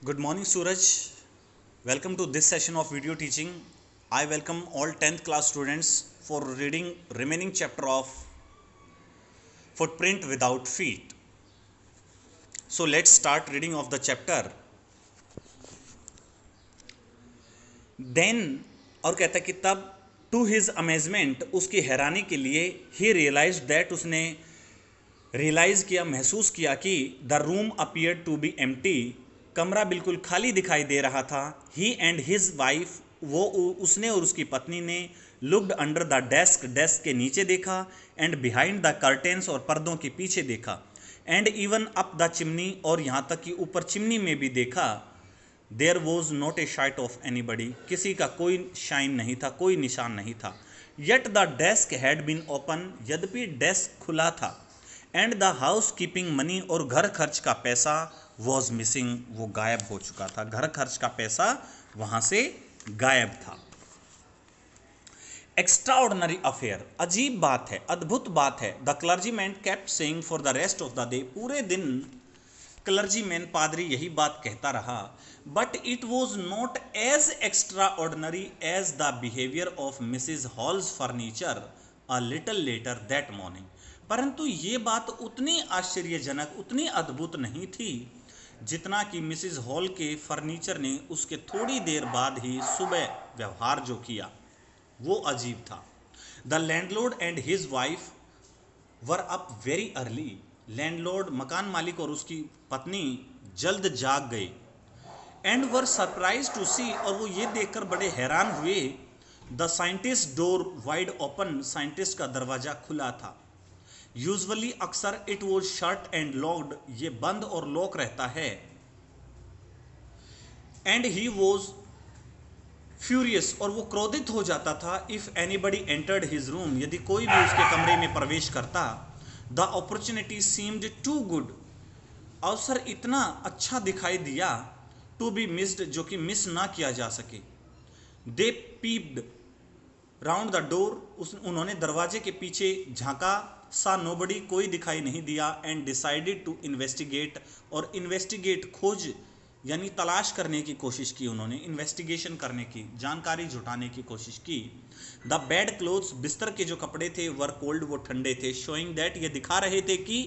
Good morning, Suraj. Welcome to this session of video teaching. I welcome all 10th class students for reading remaining chapter of Footprint Without Feet. So let's start reading of the chapter. Then और कहता है कि तब to his amazement, उसकी हैरानी के लिए, he realised that, उसने रियलाइज किया, महसूस किया कि the room appear to be empty, कमरा बिल्कुल खाली दिखाई दे रहा था. ही एंड हिज वाइफ, वो उसने और उसकी पत्नी ने, looked under the desk, desk के नीचे देखा, एंड बिहाइंड द कर्टेन्स, और पर्दों के पीछे देखा, and even up the chimney, और यहाँ तक कि ऊपर चिमनी में भी देखा. There was not a sight of anybody, किसी का कोई शाइन नहीं था, कोई निशान नहीं था. Yet the desk had been open, यद्यपि डेस्क खुला था. And the housekeeping money, और घर खर्च का पैसा, वॉज मिसिंग, वो गायब हो चुका था. घर खर्च का पैसा वहां से गायब था. एक्स्ट्राऑर्डिनरी अफेयर, अजीब बात है, अद्भुत बात है. The clergyman kept saying for the rest of the day, पूरे दिन क्लर्जीमैन, पादरी, यही बात कहता रहा. But it was not as extraordinary as the behaviour of Mrs Hall's furniture a little later that morning. परंतु ये बात उतनी आश्चर्यजनक, उतनी अद्भुत नहीं थी जितना कि मिसिज हॉल के फर्नीचर ने उसके थोड़ी देर बाद ही सुबह व्यवहार जो किया वो अजीब था. The landlord and his wife were up very early, landlord, मकान मालिक, और उसकी पत्नी जल्द जाग गए. एंड वर सरप्राइज टू सी, और वो ये देखकर बड़े हैरान हुए, the scientist door wide open, scientist का दरवाजा खुला था. यूजुअली, अक्सर, it was shut and locked, ये बंद और लॉक रहता है. एंड ही वॉज फ्यूरियस, और वो क्रोधित हो जाता था, if anybody entered his room, यदि कोई भी उसके कमरे में प्रवेश करता. The opportunity seemed too good, अवसर इतना अच्छा दिखाई दिया, टू बी मिस्ड, जो कि मिस ना किया जा सके. दे पीप्ड राउंड द डोर, उन्होंने दरवाजे के पीछे झांका. सा नोबडी, कोई दिखाई नहीं दिया. एंड डिसाइडेड टू इन्वेस्टिगेट, और इन्वेस्टिगेट, खोज यानी तलाश करने की कोशिश की. उन्होंने इन्वेस्टिगेशन करने की, जानकारी जुटाने की कोशिश की. द बेड क्लोथ्स, बिस्तर के जो कपड़े थे, वर कोल्ड, वो ठंडे थे. शोइंग दैट, ये दिखा रहे थे कि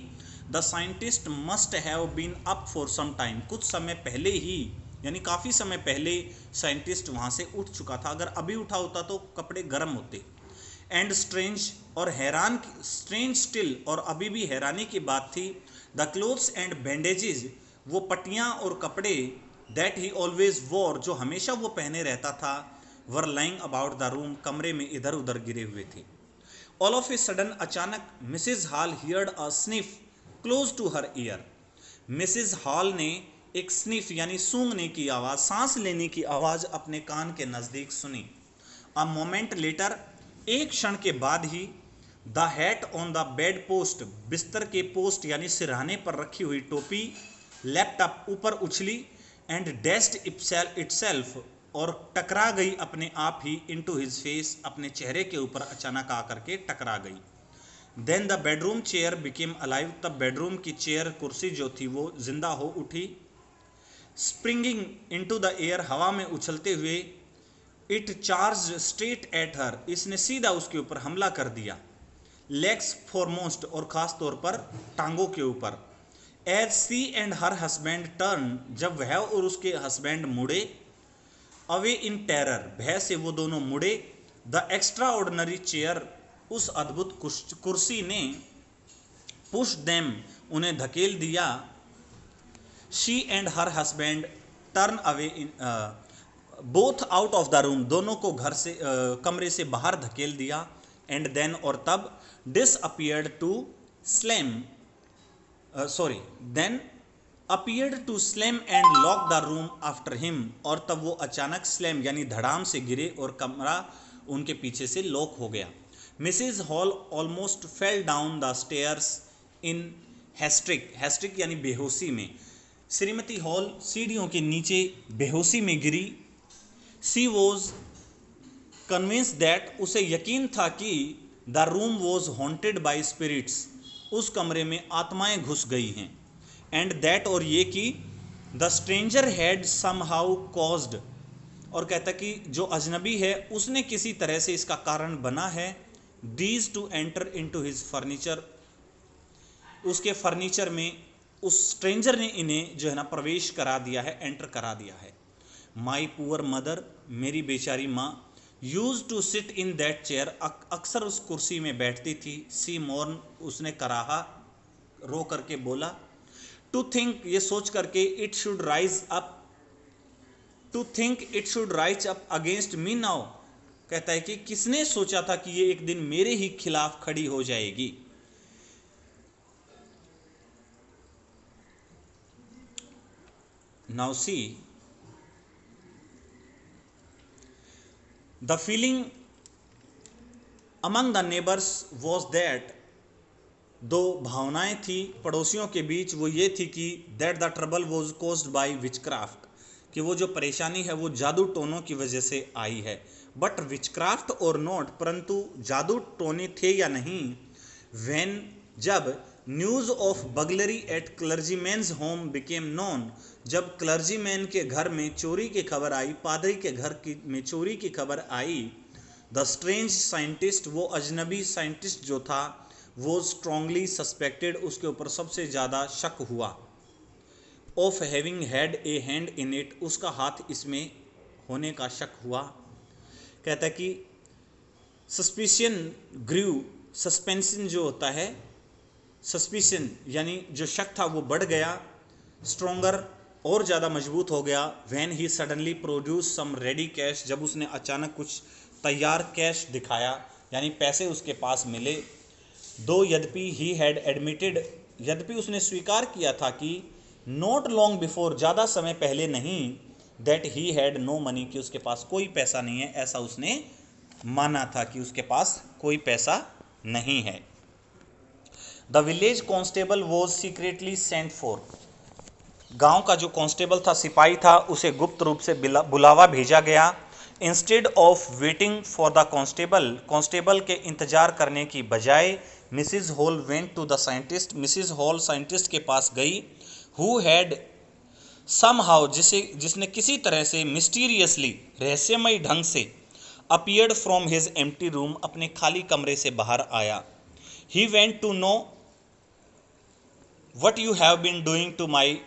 the scientist must have been up for some time, कुछ समय पहले ही, यानी काफ़ी समय पहले साइंटिस्ट वहाँ से उठ चुका था. अगर अभी उठा होता तो कपड़े गर्म होते. एंड स्ट्रेंज, और हैरान, स्ट्रेंज स्टिल, और अभी भी हैरानी की बात थी. द क्लोथ्स एंड बैंडेजेस, वो पट्टियाँ और कपड़े, दैट ही ऑलवेज वॉर, जो हमेशा वो पहने रहता था, were lying about the room, कमरे में इधर उधर गिरे हुए थे. ऑल ऑफ ए सडन, अचानक, Mrs Hall heard a sniff close to her ear, Mrs Hall ने एक स्निफ यानी सूंघने की आवाज़, सांस लेने की आवाज़ अपने कान के नज़दीक सुनी. अ मोमेंट लेटर, एक क्षण के बाद ही, the hat on the bed post, बिस्तर के पोस्ट यानी सिरहाने पर रखी हुई टोपी, लैपटॉप ऊपर उछली. एंड डेस्ट इटसेल्फ, और टकरा गई अपने आप ही, इनटू हिज फेस, अपने चेहरे के ऊपर अचानक आकर के टकरा गई. Then the bedroom chair became alive, तब बेडरूम की चेयर, कुर्सी जो थी वो जिंदा हो उठी. स्प्रिंगिंग इनटू द एयर, हवा में उछलते हुए. It charge straight at her, इसने सीधा उसके ऊपर हमला कर दिया. लेग्स फॉरमोस्ट, और खास तौर पर टांगों के ऊपर. As she and her husband turn, जब वह और उसके हस्बैंड मुड़े. अवे इन टेरर, भय से वो दोनों मुड़े. द एक्स्ट्रा ऑर्डिनरी चेयर, उस अद्भुत कुर्सी ने, पुश देम, उन्हें धकेल दिया. She and her husband turn away in both out of the room, दोनों को घर से कमरे से बाहर धकेल दिया. एंड देन, और तब, disappeared to slam, then appeared to slam and lock the room after him, और तब वो अचानक स्लैम यानी धड़ाम से गिरे और कमरा उनके पीछे से लॉक हो गया. Mrs Hall almost fell down the stairs in hysteric, hysteric यानी बेहोशी में. श्रीमती हॉल सीढ़ियों के नीचे बेहोशी में गिरी. सी वॉज कन्विंस्ड दैट, उसे यकीन था कि the room was haunted by spirits, उस कमरे में आत्माएं घुस गई हैं. एंड दैट, और ये कि the stranger had somehow caused, और कहता कि जो अजनबी है उसने किसी तरह से इसका कारण बना है, these two enter into his furniture, उसके फर्नीचर में उस स्ट्रेंजर ने इन्हें जो है ना प्रवेश करा दिया है, एंटर करा दिया है। माई पुअर मदर, मेरी बेचारी माँ, used to sit in that chair, अक्सर उस कुर्सी में बैठती थी। सी मोर्न, उसने कराहा, रो करके बोला। टू थिंक, ये सोच करके, it should rise up, to think it should rise up against me now, कहता है कि किसने सोचा था कि ये एक दिन मेरे ही खिलाफ खड़ी हो जाएगी। Now see the feeling among the neighbours was that, दो भावनाएं थी पड़ोसियों के बीच, वो ये थी कि that the trouble was caused by witchcraft, कि वो जो परेशानी है वो जादू टोनों की वजह से आई है। बट विचक्राफ्ट और नॉट, परंतु जादू टोने थे या नहीं, व्हेन, जब news of burglary at clergyman's home became known, जब क्लर्जीमैन के घर में चोरी की खबर आई, पादरी के घर की में चोरी की खबर आई, द स्ट्रेंज साइंटिस्ट, वो अजनबी साइंटिस्ट जो था, वो स्ट्रांगली सस्पेक्टेड, उसके ऊपर सबसे ज़्यादा शक हुआ, of having had a hand in it, उसका हाथ इसमें होने का शक हुआ। कहता है कि सस्पिशन ग्रू, सस्पेंशन जो होता है, सस्पिशन यानी जो शक था वो बढ़ गया, स्ट्रोंगर और ज़्यादा मजबूत हो गया। When he suddenly produce some ready cash, जब उसने अचानक कुछ तैयार कैश दिखाया, यानी पैसे उसके पास मिले। दो यद्यपि ही हैड एडमिटेड, यद्यपि उसने स्वीकार किया था कि नॉट लॉन्ग बिफोर, ज़्यादा समय पहले नहीं, that he had no money, कि उसके पास कोई पैसा नहीं है, ऐसा उसने माना था कि उसके पास कोई पैसा नहीं है। The village constable was secretly sent for, गांव का जो कांस्टेबल था, सिपाही था, उसे गुप्त रूप से बुलावा भेजा गया। Instead of waiting for the constable, constable के इंतजार करने की बजाय, Mrs Hall went to the scientist, Mrs Hall scientist के पास गई। हु हैड समहाउ, जिसने किसी तरह से, मिस्टीरियसली, रहस्यमय ढंग से, appeared from his empty room, अपने खाली कमरे से बाहर आया। He went to know what you have been doing to my,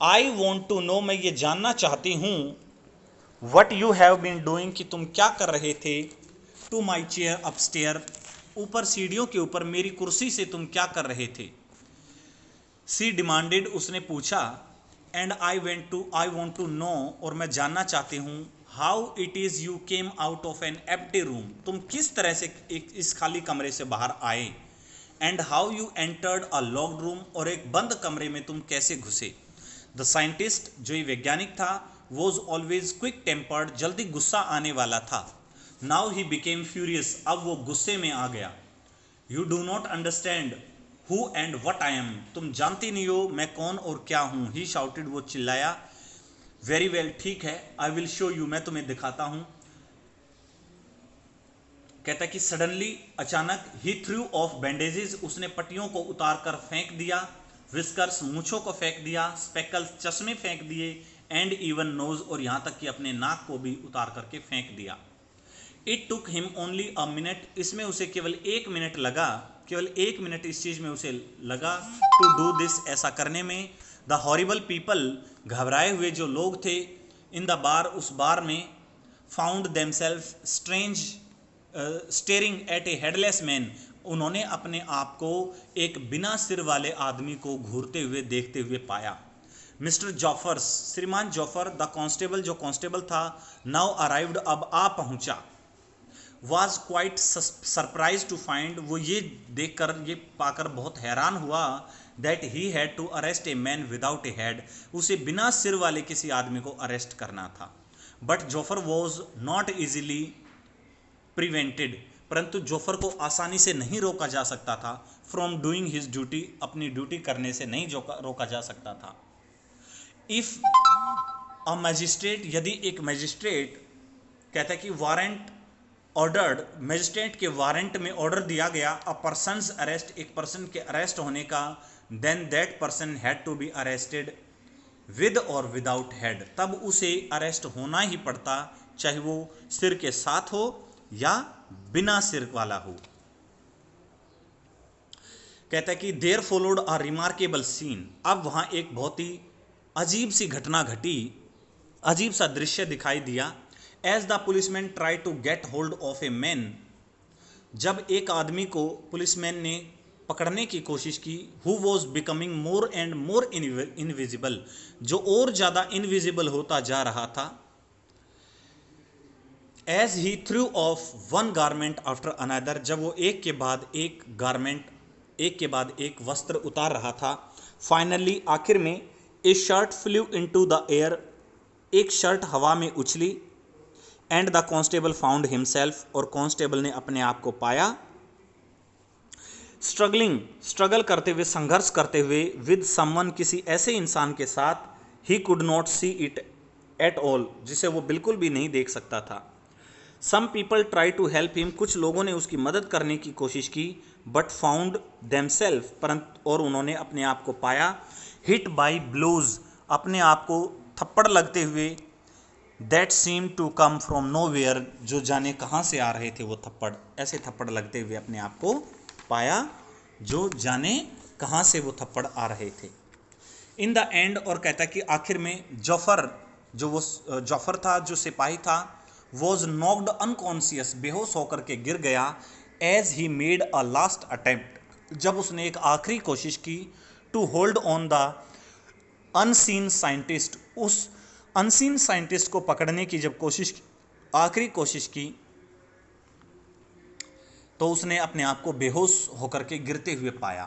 I want to know, मैं ये जानना चाहती हूँ, what you have been doing, कि तुम क्या कर रहे थे, टू माई चेयर अपस्टेयर, ऊपर सीढ़ियों के ऊपर मेरी कुर्सी से तुम क्या कर रहे थे। सी डिमांडेड, उसने पूछा। And I want to know, और मैं जानना चाहती हूँ, how it is you came out of an empty room, तुम किस तरह से इस खाली कमरे से बाहर आए। And how you entered a locked room, और एक बंद कमरे में तुम कैसे घुसे। द साइंटिस्ट, जो ये वैज्ञानिक था, वॉज ऑलवेज क्विक टेम्पर्ड, जल्दी गुस्सा आने वाला था। नाउ ही बिकेम फ्यूरियस, अब वो गुस्से में आ गया। You do not understand who and what I am, तुम जानती नहीं हो मैं कौन और क्या हूं। ही शाउटेड, वो चिल्लाया। वेरी वेल, ठीक है, आई विल शो यू, मैं तुम्हें दिखाता हूं। कहता कि सडनली, अचानक, ही थ्रू ऑफ बैंडेजेस, उसने पट्टियों को उतार कर फेंक दिया। विस्कर्स, मूछों को फेंक दिया। स्पेकल्स, चश्मे फेंक दिए। एंड इवन नोज, और यहां तक कि अपने नाक को भी उतार करके फेंक दिया। It took him only a minute, इसमें उसे केवल 1 मिनट लगा, केवल 1 मिनट इस चीज में उसे लगा, टू डू दिस, ऐसा करने में। द हॉरिबल पीपल, घबराए हुए जो लोग थे, इन द बार, उस बार में, found themselves strange staring at a headless man, उन्होंने अपने आप को एक बिना सिर वाले आदमी को घूरते हुए देखते हुए पाया। मिस्टर जॉफर्स, श्रीमान जॉफर, द कांस्टेबल, जो कांस्टेबल था, नाउ अराइव्ड, अब आ पहुंचा। Was quite surprise to find, वो ये देखकर, ये पाकर बहुत हैरान हुआ, that he had to arrest a man without a head, उसे बिना सिर वाले किसी आदमी को अरेस्ट करना था। But Jaffers was not easily prevented, परंतु जोफर को आसानी से नहीं रोका जा सकता था, फ्रॉम डूइंग हिज ड्यूटी, अपनी ड्यूटी करने से नहीं रोका जा सकता था। इफ अ मजिस्ट्रेट, यदि एक मजिस्ट्रेट, कहता है कि वारंट ऑर्डर्ड, मजिस्ट्रेट के वारंट में ऑर्डर दिया गया, अ पर्सनस अरेस्ट, एक पर्सन के अरेस्ट होने का, then that person had to be arrested, with और विदाउट हेड, तब उसे अरेस्ट होना ही पड़ता, चाहे वो सिर के साथ हो या बिना सिर वाला हो। कहता है कि there followed a remarkable scene, अब वहां एक बहुत ही अजीब सी घटना घटी, अजीब सा दृश्य दिखाई दिया। As the policeman try to get hold of a man, जब एक आदमी को पुलिसमैन ने पकड़ने की कोशिश की, who was becoming more and more invisible, जो और ज्यादा इनविजिबल होता जा रहा था। As he threw off one garment after another, जब वो एक के बाद एक गारमेंट, एक के बाद एक वस्त्र उतार रहा था। फाइनली, आखिर में, ए shirt flu into the air, एक शर्ट हवा में उछली। And the constable found himself, और कांस्टेबल ने अपने आप को पाया। स्ट्रगल करते हुए, संघर्ष करते हुए, विद समवन, किसी ऐसे इंसान के साथ, he could not see it at all, जिसे वो बिल्कुल भी नहीं देख सकता था। Some people try to help him, कुछ लोगों ने उसकी मदद करने की कोशिश की, बट फाउंड देमसेल्फ, परंतु और उन्होंने अपने आप को पाया, हिट बाई ब्लोज, अपने आप को थप्पड़ लगते हुए, that seem to come from nowhere, जो जाने कहाँ से आ रहे थे वो थप्पड़, ऐसे थप्पड़ लगते हुए अपने आप को पाया, जो जाने कहाँ से वो थप्पड़ आ रहे थे। इन द एंड, और कहता कि आखिर में जफर, जो वो जफर था, जो सिपाही था, वॉज नॉक्ड अनकॉन्शियस, बेहोश होकर के गिर गया। As he made a last attempt, जब उसने एक आखिरी कोशिश की, to hold on the unseen scientist, उस अनसीन साइंटिस्ट को पकड़ने की जब आखिरी कोशिश की, तो उसने अपने आप को बेहोश होकर के गिरते हुए पाया।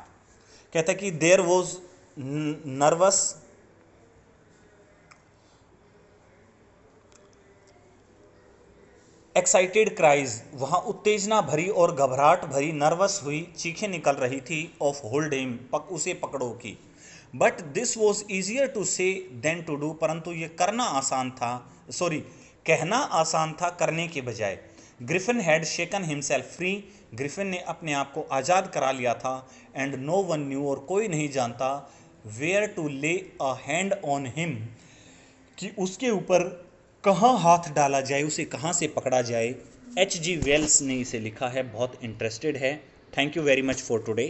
कहता कि there was nervous, excited cries, वहां उत्तेजना भरी और घबराहट भरी, नर्वस हुई चीखें निकल रही थी, ऑफ होल्ड हिम, उसे पकड़ो की। But this was easier to say than to do, परंतु ये करना आसान था, कहना आसान था करने के बजाय। Griffin had shaken himself free, Griffin ने अपने आप को आज़ाद करा लिया था। एंड नो वन न्यू, और कोई नहीं जानता, वेयर टू ले अ हैंड ऑन हिम, कि उसके ऊपर कहाँ हाथ डाला जाए, उसे कहाँ से पकड़ा जाए। H.G. वेल्स ने इसे लिखा है, बहुत इंटरेस्टेड है। Thank you very much for today.